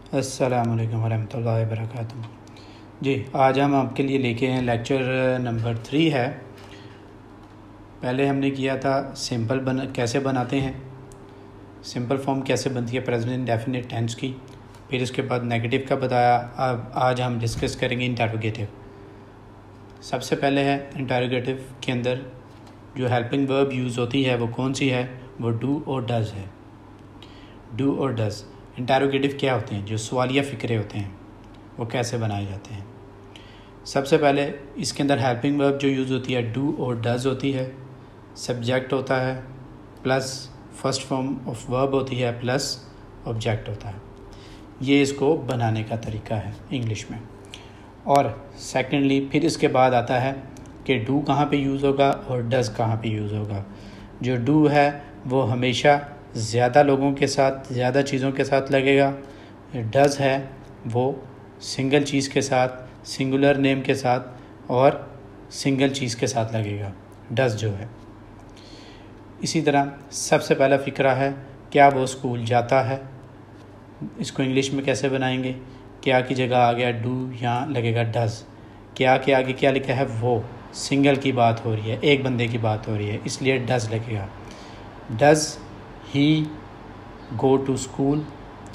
अस्सलाम वालेकुम वरहमतुल्लाहि वबरकातुहू। जी, आज हम आपके लिए लेके हैं लेक्चर नंबर 3 है। पहले हमने किया था सिंपल कैसे बनाते हैं, सिंपल फॉर्म कैसे बनती है प्रेजेंट इंडेफिनिट टेंस की। फिर उसके बाद नेगेटिव का बताया। अब आज हम डिस्कस करेंगे इंटरोगेटिव। सबसे पहले है इंटरोगेटिव के अंदर जो हेल्पिंग वर्ब यूज़ होती है वो कौन सी है, वो डू और डज़ है। डू और डज़ इंटरोगेटिव क्या होते हैं, जो सवालिया फ़िक्रे होते हैं वो कैसे बनाए जाते हैं। सबसे पहले इसके अंदर हेल्पिंग वर्ब जो यूज़ होती है डू और डज़ होती है। सब्जेक्ट होता है plus first form of verb होती है प्लस ऑब्जेक्ट होता है। ये इसको बनाने का तरीका है इंग्लिश में। और सेकेंडली फिर इसके बाद आता है कि डू कहाँ पे यूज़ होगा और डज़ कहाँ पे यूज़ होगा। जो डू है वो हमेशा ज़्यादा लोगों के साथ, ज़्यादा चीज़ों के साथ लगेगा। डज़ है वो सिंगल चीज़ के साथ, सिंगुलर नेम के साथ और सिंगल चीज़ के साथ लगेगा डज़ जो है। इसी तरह सबसे पहला फ़िक्रा है क्या वो स्कूल जाता है। इसको इंग्लिश में कैसे बनाएंगे, क्या की जगह आ गया डू, यहाँ लगेगा डज़। क्या के आगे क्या लिखा है, वो सिंगल की बात हो रही है, एक बंदे की बात हो रही है, इसलिए डज़ लगेगा। Does he go to school,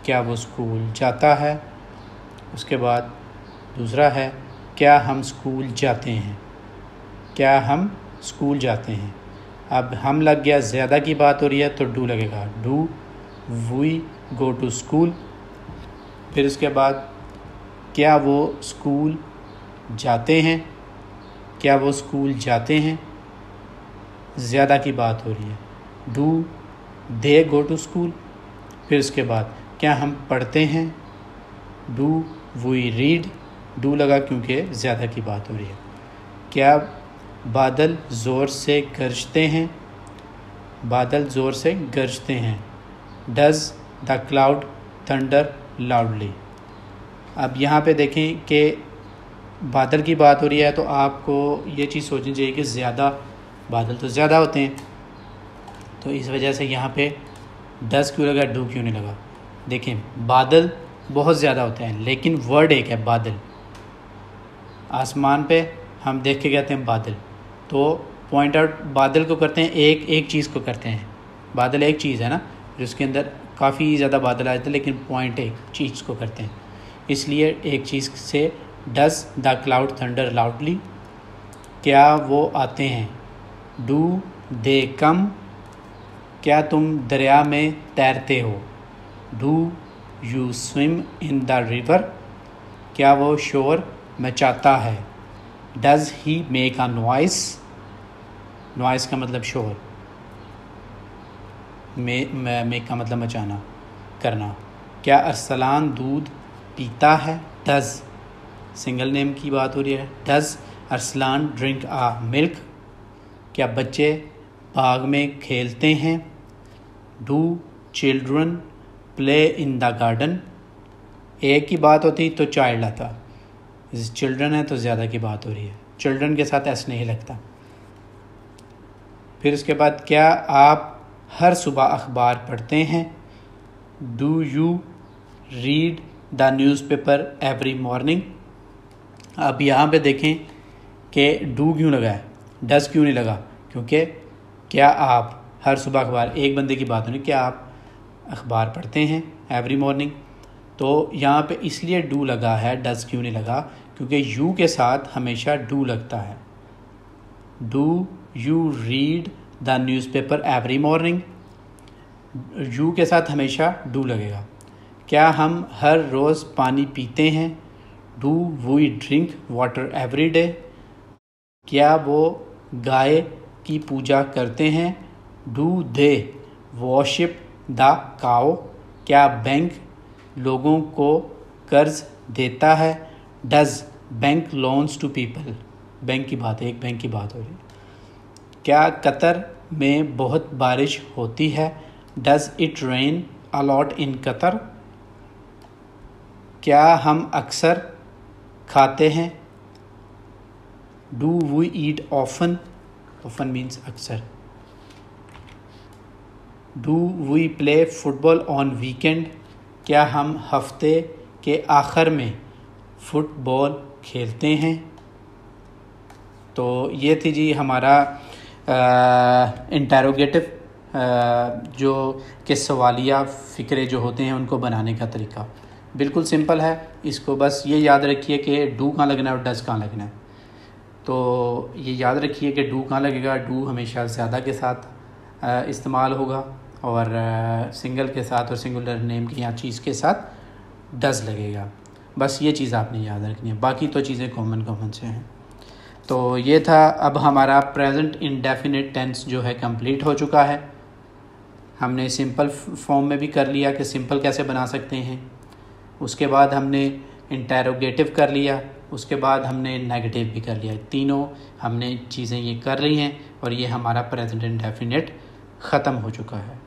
क्या वो स्कूल जाता है। उसके बाद दूसरा है क्या हम स्कूल जाते हैं, क्या हम स्कूल जाते हैं। अब हम लग गया, ज़्यादा की बात हो रही है तो डू लगेगा, do we go to school. फिर उसके बाद क्या वो स्कूल जाते हैं, क्या वो स्कूल जाते हैं, ज़्यादा की बात हो रही है, do they go to school. फिर उसके बाद क्या हम पढ़ते हैं, डू वी रीड, डू लगा क्योंकि ज़्यादा की बात हो रही है। क्या बादल ज़ोर से गरजते हैं, बादल ज़ोर से गरजते हैं। Does the cloud thunder loudly. अब यहाँ पे देखें कि बादल की बात हो रही है तो आपको ये चीज़ सोचनी चाहिए कि ज़्यादा बादल तो ज़्यादा होते हैं, तो इस वजह से यहाँ पे डज़ क्यों लगा, डू क्यों नहीं लगा। देखें बादल बहुत ज़्यादा होते हैं लेकिन वर्ड एक है बादल। आसमान पे हम देख के कहते हैं बादल, तो पॉइंट आउट बादल को करते हैं, एक चीज़ को करते हैं। बादल एक चीज़ है ना, जिसके अंदर काफ़ी ज़्यादा बादल आ जाते हैं लेकिन पॉइंट एक चीज़ को करते हैं, इसलिए एक चीज़ से does the cloud thunder loudly. क्या वो आते हैं, डू दे कम, क्या तुम दरिया में तैरते हो, do you swim in the river. क्या वो शोर मचाता है, does he make a noise, noise का मतलब शोर, मेक का मतलब मचाना, करना। क्या अरसलान दूध पीता है, डज़ सिंगल नेम की बात हो रही है, does Arsalan drink a milk. क्या बच्चे बाग में खेलते हैं, do children play in the garden. एक की बात होती तो चाइल्ड आता, चिल्ड्रन है तो ज़्यादा की बात हो रही है, चिल्ड्रन के साथ ऐसे नहीं लगता। फिर उसके बाद क्या आप हर सुबह अखबार पढ़ते हैं, do you read the newspaper every morning. अब यहाँ पे देखें कि डू क्यों लगा है, डज़ क्यों नहीं लगा, क्योंकि क्या आप हर सुबह अखबार, एक बंदे की बात नहीं, क्या आप अखबार पढ़ते हैं एवरी मॉर्निंग। तो यहाँ पे इसलिए डू लगा है, डज़ क्यों नहीं लगा, क्योंकि यू के साथ हमेशा डू लगता है। Do you read the newspaper every morning, you के साथ हमेशा डू लगेगा। क्या हम हर रोज़ पानी पीते हैं, do we drink water every day. क्या वो गाय की पूजा करते हैं, डू दे वॉशिप द काओ। क्या बैंक लोगों को कर्ज देता है, does bank loans to people. Bank की बात है, एक बैंक की बात हो रही है। क्या कतर में बहुत बारिश होती है, does it rain a lot in Qatar. क्या हम अक्सर खाते हैं, do we eat often, often means अक्सर। Do we play football on weekend, क्या हम हफ्ते कि आखिर में फ़ुटबॉल खेलते हैं। तो ये थी जी हमारा इंटरोगेटिव जो कि सवालिया फ़िक्रे जो होते हैं उनको बनाने का तरीका बिल्कुल सिंपल है। इसको बस ये याद रखिए कि डू कहाँ लगना है और डज़ कहाँ लगना है। तो ये याद रखिए कि डू कहाँ लगेगा, डू हमेशा ज़्यादा के साथ इस्तेमाल होगा और सिंगल के साथ और सिंगुलर नेम की या चीज़ के साथ डज़ लगेगा। बस ये चीज़ आपने याद रखनी है, बाकी तो चीज़ें कॉमन से हैं। तो ये था। अब हमारा प्रेजेंट इंडेफिनिट टेंस जो है कंप्लीट हो चुका है। हमने सिंपल फॉर्म में भी कर लिया कि सिंपल कैसे बना सकते हैं, उसके बाद हमने इंटेरोगेटिव कर लिया, उसके बाद हमने नेगेटिव भी कर लिया। तीनों हमने चीज़ें ये कर ली हैं और ये हमारा प्रेजेंट इंडेफिनिट ख़त्म हो चुका है।